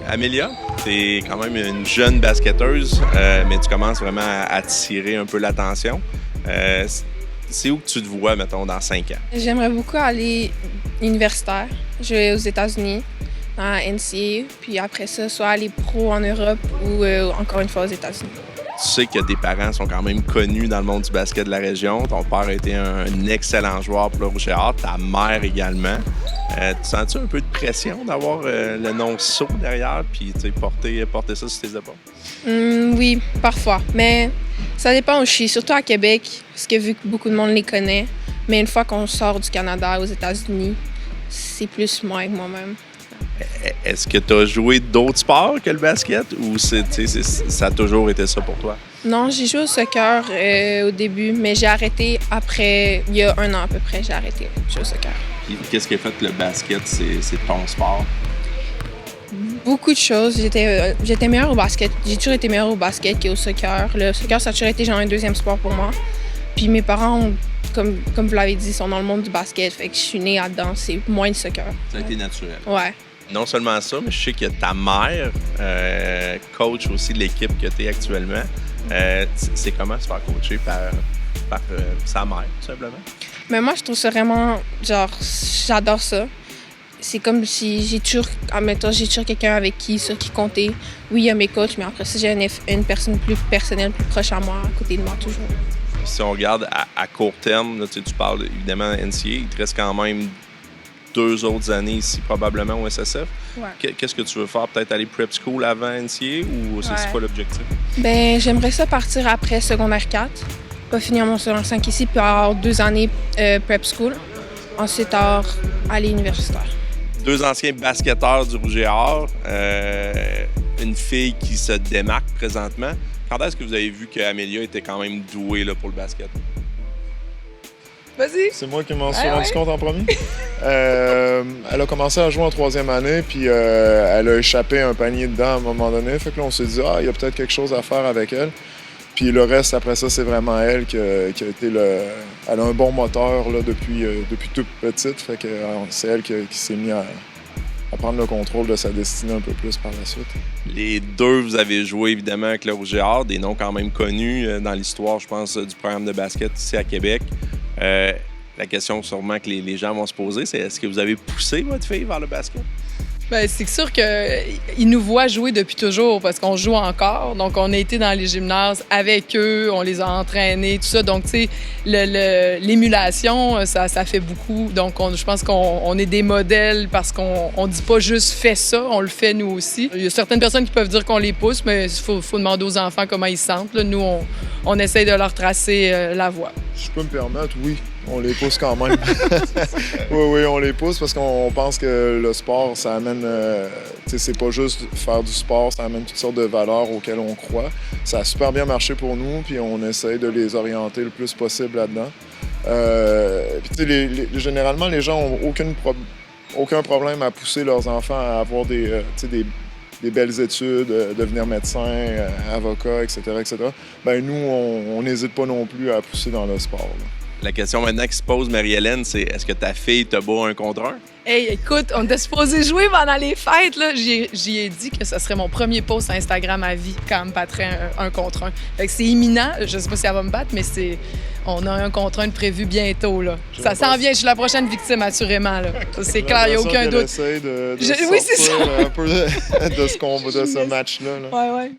Amélia, tu es quand même une jeune basketteuse, mais tu commences vraiment à attirer un peu l'attention. C'est où que tu te vois, mettons, dans 5 ans? J'aimerais beaucoup aller universitaire, jouer aux États-Unis, dans la NCAA, puis après ça, soit aller pro en Europe ou encore une fois aux États-Unis. Tu sais que tes parents sont quand même connus dans le monde du basket de la région. Ton père a été un excellent joueur pour le Rouge-et-Or, ta mère également. Tu sens-tu un peu de pression d'avoir le nom SO derrière puis porter ça sur tes épaules? Oui, parfois, mais ça dépend où je suis, surtout à Québec, parce que vu que beaucoup de monde les connaît, mais une fois qu'on sort du Canada aux États-Unis, c'est plus moi avec moi-même. Est-ce que tu as joué d'autres sports que le basket ou ça a toujours été ça pour toi? Non, j'ai joué au soccer au début, mais j'ai arrêté après, il y a 1 an à peu près, j'ai arrêté de jouer au soccer. Puis, qu'est-ce qui a fait que le basket, c'est ton sport? Beaucoup de choses. J'étais meilleure au basket. J'ai toujours été meilleure au basket qu'au soccer. Le soccer, ça a toujours été genre un deuxième sport pour moi. Puis mes parents, comme vous l'avez dit, sont dans le monde du basket. Fait que je suis née là-dedans. C'est moins le soccer. Ça a été naturel. Ouais. Non seulement ça, mais je sais que ta mère coach aussi l'équipe que tu es actuellement. C'est comment se faire coacher par sa mère, tout simplement? Mais moi, je trouve ça vraiment, genre, j'adore ça. C'est comme si j'ai toujours quelqu'un avec sur qui compter. Oui, il y a mes coachs, mais après ça, j'ai une personne plus personnelle, plus proche à moi, à côté de moi, toujours. Si on regarde à court terme, là, tu parles évidemment NCAA, il te reste quand même 2 autres années ici, probablement au SSF. Ouais. Qu'est-ce que tu veux faire? Peut-être aller prep school avant NCAA ou c'est quoi l'objectif? Ben, j'aimerais ça partir après secondaire 4, pas finir mon secondaire 5 ici, puis avoir 2 années prep school. Ensuite, aller universitaire. 2 anciens basketteurs du Rouge-et-Or, une fille qui se démarque présentement. Quand est-ce que vous avez vu qu'Amélia était quand même douée là, pour le basket? Vas-y! C'est moi qui m'en suis rendu compte en premier. Elle a commencé à jouer en 3e année, puis elle a échappé un panier dedans à un moment donné. Fait que là, on s'est dit, il y a peut-être quelque chose à faire avec elle. Puis le reste, après ça, c'est vraiment elle qui a été Elle a un bon moteur là, depuis toute petite. Fait que c'est elle qui s'est mise à prendre le contrôle de sa destinée un peu plus par la suite. Les deux, vous avez joué évidemment avec le Rouge-et-Or, des noms quand même connus dans l'histoire, je pense, du programme de basket ici à Québec. La question sûrement que les gens vont se poser, c'est est-ce que vous avez poussé votre fille vers le basket? Bien, c'est sûr qu'ils nous voient jouer depuis toujours parce qu'on joue encore. Donc, on a été dans les gymnases avec eux, on les a entraînés, tout ça. Donc, tu sais, l'émulation, ça fait beaucoup. Donc, je pense qu'on est des modèles parce qu'on ne dit pas juste « fais ça », on le fait nous aussi. Il y a certaines personnes qui peuvent dire qu'on les pousse, mais il faut demander aux enfants comment ils se sentent. Là, nous, on essaye de leur tracer la voie. Si je peux me permettre, oui. On les pousse quand même. Oui, on les pousse parce qu'on pense que le sport, ça amène... c'est pas juste faire du sport, ça amène toutes sortes de valeurs auxquelles on croit. Ça a super bien marché pour nous, puis on essaye de les orienter le plus possible là-dedans. Puis généralement, les gens n'ont aucun problème à pousser leurs enfants à avoir des belles études, devenir médecin, avocat, etc., etc. Ben nous, on n'hésite pas non plus à pousser dans le sport, là. La question maintenant qui se pose, Marie-Hélène, c'est est-ce que ta fille te bat 1 contre 1? Hey, écoute, on était supposé jouer pendant les fêtes. Là. J'y ai dit que ce serait mon premier post sur Instagram à vie quand elle me battrait 1 contre 1. Fait que c'est imminent. Je sais pas si elle va me battre, mais on a 1 contre 1de prévu bientôt. Là. Ça s'en vient. Je suis la prochaine victime, assurément. Là. C'est clair, il n'y a aucun doute. Essaye de oui, c'est ça. un peu de ce match-là. Là. Ouais.